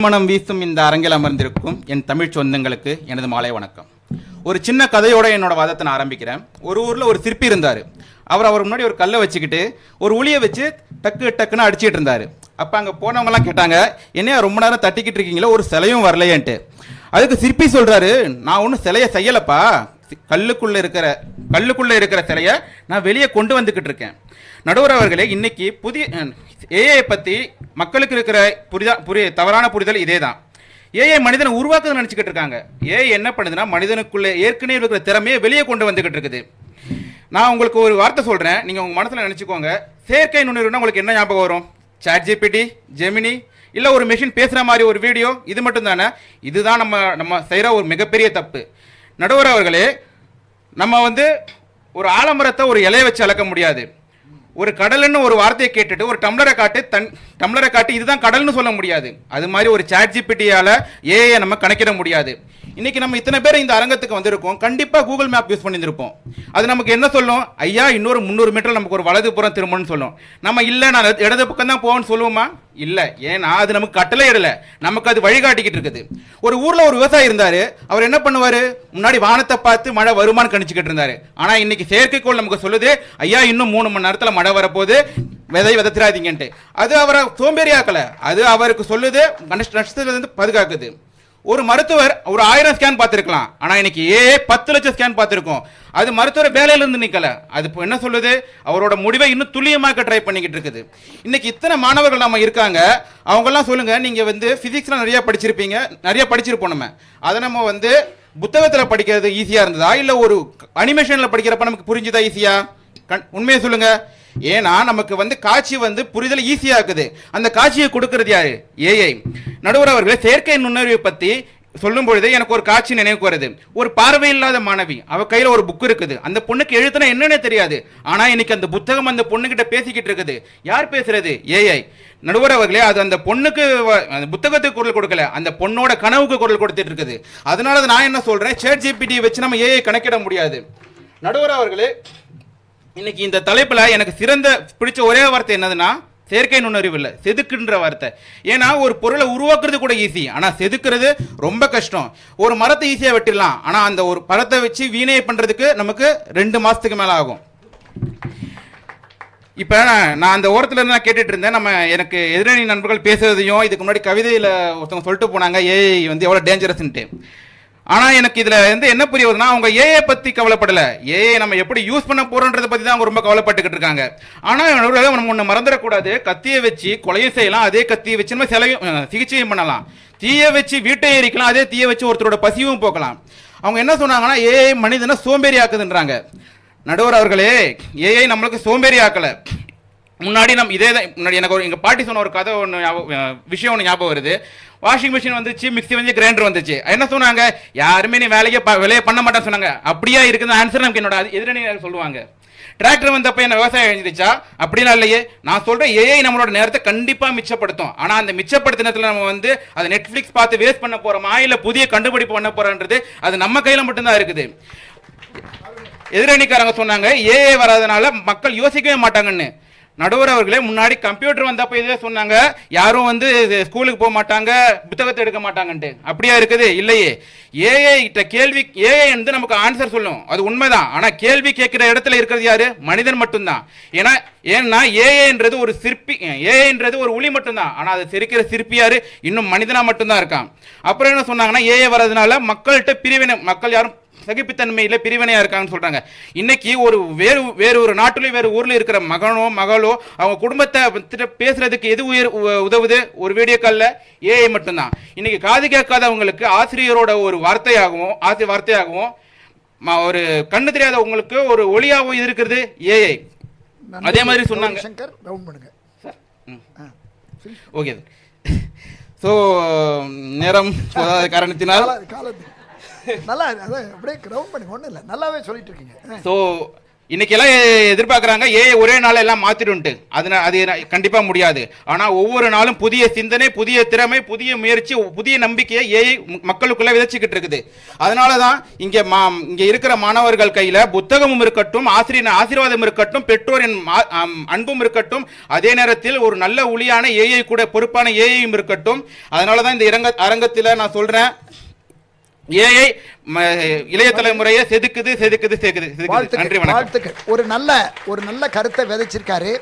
மனம் வீசும் இந்த அரங்கில் அமர்ந்திருக்கும் என் தமிழ் சொந்தங்களுக்கு எனது மாலை வணக்கம். ஒரு சின்ன கதையோட என்னோட வாதத்தை நான் ஆரம்பிக்கிறேன். ஒரு ஊரில் ஒரு சிற்பி இருந்தார். அவர் முன்னாடி ஒரு கல்லை வச்சுக்கிட்டு ஒரு உளியை வச்சு டக்கு டக்குன்னு அடிச்சிட்டு இருந்தார். அப்போ அங்கே போனவங்கலாம் கேட்டாங்க, என்னையா ரொம்ப நேரம் தட்டிக்கிட்டு இருக்கீங்களோ, ஒரு சிலையும் வரலையேன்ட்டு. அதுக்கு சிற்பி சொல்கிறாரு, நான் ஒன்றும் சிலையை செய்யலைப்பா, கல்லுக்குள்ளே இருக்கிற சிலையை நான் வெளியே கொண்டு வந்துக்கிட்டு இருக்கேன். நடுவர் அவர்களே, இன்னைக்கு புதிய ஏஐ பற்றி மக்களுக்கு இருக்கிற தவறான புரிதல் இதே தான். ஏஐ மனிதனை உருவாக்குன்னு நினச்சிக்கிட்டு இருக்காங்க. ஏஐ என்ன பண்ணுதுன்னா, மனிதனுக்குள்ளே ஏற்கனவே இருக்கிற திறமையை வெளியே கொண்டு வந்துக்கிட்டு இருக்குது. நான் உங்களுக்கு ஒரு வார்த்தை சொல்கிறேன், நீங்கள் உங்கள் மனசில் நினச்சிக்கோங்க. செயற்கை நுண்ணறிவுனா உங்களுக்கு என்ன ஞாபகம் வரும்? ChatGPT, ஜெமினி, இல்லை ஒரு மெஷின் பேசுகிற மாதிரி ஒரு வீடியோ, இது மட்டும் தானே? இதுதான் நம்ம செய்கிற ஒரு மிகப்பெரிய தப்பு. நடுவர் அவர்களே, நம்ம ஒரு ஆலமரத்தை ஒரு இலையை வச்சு அளக்க முடியாது. ஒரு கடல்னு ஒரு வார்த்தையை கேட்டுட்டு ஒரு டம்ளரை காட்டி இதுதான் கடல்னு சொல்ல முடியாது. அது மாதிரி ஒரு ChatGPTயால ஏஐ நம்ம கணக்கிட முடியாது. இன்னைக்கு நம்ம இத்தனை பேர் இந்த அரங்கத்துக்கு வந்திருக்கோம். கண்டிப்பாக கூகுள் மேப் யூஸ் பண்ணியிருப்போம். அது நமக்கு என்ன சொல்லும்? ஐயா, இன்னொரு 300 மீட்டர் நமக்கு ஒரு வலது புறம் திரும்பணும்னு சொல்லும். நம்ம இல்லை, நான் இடது பக்கம் தான் போவேன்னு சொல்லுவோமா? இல்லை. ஏன்னா அது நமக்கு கட்டளை இடலை, நமக்கு அது வழிகாட்டிக்கிட்டு இருக்குது. ஒரு ஊரில் ஒரு விவசாயி இருந்தார். அவர் என்ன பண்ணுவார்? முன்னாடி வானத்தை பார்த்து மழை வருமானு கணிச்சுக்கிட்டு இருந்தார். ஆனால் இன்னைக்கு செயற்கைக்கோள் நமக்கு சொல்லுது, ஐயா இன்னும் 3 மணி நேரத்தில் மழை வரப்போகுது, விதை விதைத்திராதீங்கன்ட்டு. அது அவரை சோம்பேறி ஆக்கலை, அது அவருக்கு சொல்லுது, நஷ்டத்திலிருந்து பாதுகாக்குது. ஒரு மருத்துவர் ஒரு 1000 ஸ்கேன் பார்த்துருக்கலாம், ஆனால் இன்னைக்கு 10 லட்சம் ஸ்கேன் பார்த்துருக்கோம். அது மருத்துவர் வேலையிலிருந்து நிற்கல. அது இப்போ என்ன சொல்லுது? அவரோட முடிவை இன்னும் துல்லியமாக்க ட்ரை பண்ணிக்கிட்டு இருக்குது. இன்னைக்கு இத்தனை மாணவர்கள் நம்ம இருக்காங்க. அவங்கெல்லாம் சொல்லுங்க, நீங்கள் ஃபிசிக்ஸ்லாம் நிறைய படிச்சிருப்பீங்க, நிறைய படிச்சிருப்போம். நம்ம அதை நம்ம புத்தகத்தில் படிக்கிறது ஈஸியாக இருந்ததா, இல்லை ஒரு அனிமேஷனில் படிக்கிறப்ப நமக்கு புரிஞ்சுதா ஈஸியா? உண்மையை சொல்லுங்க. ஏன்னா நமக்கு காட்சி புரிதல் ஈஸியா இருக்குது. அந்த காட்சியை கொடுக்கறது யாரு? ஏஐ. நடுவர் அவர்களே, செயற்கை நுண்ணறிவை பத்தி சொல்லும் பொழுது எனக்கு ஒரு காட்சி நினைவுக்கு வருது. ஒரு பார்வையில்லாத மாணவி, அவ கையில ஒரு புக் இருக்குது. அந்த பொண்ணுக்கு எழுத்துனா என்னன்னே தெரியாது. ஆனா இன்னைக்கு அந்த புத்தகம் அந்த பொண்ணுகிட்ட பேசிக்கிட்டு இருக்குது. யார் பேசுறது? ஏஐ. நடுவர் அவர்களே, அது அந்த பொண்ணுக்கு அந்த புத்தகத்துக்கு குரல் கொடுக்கல, அந்த பொண்ணோட கனவுக்கு குரல் கொடுத்துட்டு இருக்குது. அதனால நான் என்ன சொல்றேன், ChatGPT வச்சு நம்ம ஏஐ கணக்கிட முடியாது. நடுவர் அவர்களே, இன்னைக்கு இந்த தலைப்புல எனக்கு சிறந்த பிடிச்ச ஒரே வார்த்தை என்னதுன்னா, செயற்கை நுண்ணறிவு இல்லை, செதுக்குன்ற வார்த்தை. ஏன்னா ஒரு பொருளை உருவாக்குறது கூட ஈஸி, ஆனால் செதுக்குறது ரொம்ப கஷ்டம். ஒரு மரத்தை ஈஸியாக வெட்டிடலாம், ஆனால் அந்த ஒரு மரத்தை வச்சு வீணை பண்ணுறதுக்கு நமக்கு 2 மாதத்துக்கு மேலே ஆகும். இப்போ நான் அந்த ஓரத்தில் இருந்து கேட்டுட்டு இருந்தேன். எனக்கு எதிரணி நண்பர்கள் பேசுறதையும், இதுக்கு முன்னாடி கவிதையில் ஒருத்தவங்க சொல்லிட்டு போனாங்க ஏஐ எவ்வளோ டேஞ்சரஸ்ன்ட்டு. ஆனால் எனக்கு இதில் என்ன புரிய வருதுன்னா, அவங்க ஏஐ பற்றி கவலைப்படலை, ஏஐ நம்ம எப்படி யூஸ் பண்ண போகிறோன்றதை பற்றி தான் அவங்க ரொம்ப கவலைப்பட்டுக்கிட்டு இருக்காங்க. ஆனால் நம்ம ஒன்று மறந்துடக்கூடாது, கத்தியை வச்சு கொலையும் செய்யலாம், அதே கத்தியை வச்சு நம்ம சிகிச்சையும் பண்ணலாம். தீயை வச்சு வீட்டை எரிக்கலாம், அதே தீயை வச்சு ஒருத்தரோட பசியும் போக்கலாம். அவங்க என்ன சொன்னாங்கன்னா, ஏஐ மனிதனை சோம்பேறி ஆக்குதுன்றாங்க. நடுவர் அவர்களே, ஏஐ நம்மளுக்கு சோம்பேறி ஆக்கலை. முன்னாடி இதே தான். முன்னாடி எனக்கு எங்கள் பாட்டி சொன்ன ஒரு கதை விஷயம் ஒன்று ஞாபகம் வருது. வாஷிங் மிஷின் வந்துச்சு, மிக்சி கிரைண்டர் வந்துச்சு. என்ன சொன்னாங்க? யாருமே நீ வேலையை பண்ண மாட்டேன்னு சொன்னாங்க. அப்படியா இருக்குது ஆன்சர் நமக்கு என்னோட எதிரணி சொல்லுவாங்க. டிராக்டர் வந்தப்ப என்ன விவசாயம் எழுந்துச்சா? அப்படிலாம் இல்லையே. நான் சொல்றேன், ஏஐ நம்மளோட நேரத்தை கண்டிப்பாக மிச்சப்படுத்தும். ஆனால் அந்த மிச்சப்படுத்தினத்தில் நம்ம அதை நெட்ஃப்ளிக்ஸ் பார்த்து வேஸ்ட் பண்ண போறோமா, இல்லை புதிய கண்டுபிடிப்பு பண்ண போறோன்றது அது நம்ம கையில் மட்டும்தான் இருக்குது. எதிரணிக்காரங்க சொன்னாங்க ஏஐ வராதனால மக்கள் யோசிக்கவே மாட்டாங்கன்னு. நடுவர் அவர்களே, முன்னாடி கம்ப்யூட்டர் வந்தப்போ இதே சொன்னாங்க, யாரும் ஸ்கூலுக்கு போக மாட்டாங்க, புத்தகத்தை எடுக்க மாட்டாங்கன்ட்டு. அப்படியா இருக்குது? இல்லையே. ஏஐ கிட்ட கேள்வி, ஏஐ நமக்கு ஆன்சர் சொல்லும், அது உண்மைதான். ஆனால் கேள்வி கேட்கிற இடத்துல இருக்கிறது யாரு? மனிதன் மட்டும்தான். ஏன்னா ஏஐன்றது ஒரு சிற்பி, ஏஐன்றது ஒரு உளி மட்டும்தான். ஆனால் அதை சிரிக்கிற சிற்பி யாரு? இன்னும் மனிதனா மட்டும்தான் இருக்கான். அப்புறம் என்ன சொன்னாங்கன்னா, ஏஐ வர்றதுனால மக்கள்கிட்ட பிரிவினை, மக்கள் யாரும் சகிப்புத்தன்மையில பிரிவினையா இருக்காங்கன்னு சொல்றாங்க. இன்னைக்கு வேறு ஒரு நாட்டிலும் வேறு ஊர்ல இருக்கிற மகளோ அவங்க குடும்பத்தை பேசுறதுக்கு எது உதவுது? ஒரு வீடியோ கால்ல ஏஐ மட்டும்தான். இன்னைக்கு காது கேட்காதவங்களுக்கு ஆசிரியரோட ஒரு வார்த்தையாகவும் ஒரு கண்ணு தெரியாதவங்களுக்கு ஒரு ஒளியாகவும் இருக்கிறது ஏஐ. அதே மாதிரி சொன்னாங்க. ஓகே, ஸோ நேரம் காரணத்தினால் நல்லா அப்படியே கிரவுண்ட் பண்ணி ஒன்றும் இல்லை, நல்லாவே சொல்லிட்டு இருக்கீங்க. ஸோ இன்னைக்கு எல்லாம் எதிர்பார்க்கறாங்க ஏஐ ஒரே நாள் எல்லாம் மாத்திடுன்ட்டு. அது கண்டிப்பா முடியாது. ஆனா ஒவ்வொரு நாளும் புதிய சிந்தனை, புதிய திறமை, புதிய முயற்சி, புதிய நம்பிக்கையை ஏஐ மக்களுக்குள்ள விதைச்சுக்கிட்டு இருக்குது. அதனாலதான் இங்க இருக்கிற மாணவர்கள் கையில புத்தகமும் இருக்கட்டும், ஆசிரியர் ஆசீர்வாதம் இருக்கட்டும், பெற்றோரின் அன்பும் இருக்கட்டும், அதே நேரத்தில் ஒரு நல்ல ஒளியான ஏஐ கூட பொறுப்பான ஏஐயும் இருக்கட்டும். அதனாலதான் இந்த அரங்கத்தில் நான் சொல்றேன், ஏஐ இளைய தலைமுறையை செதுக்குது. நன்றி, வணக்கம். ஒரு நல்ல கருத்தை விதைச்சிருக்காரு.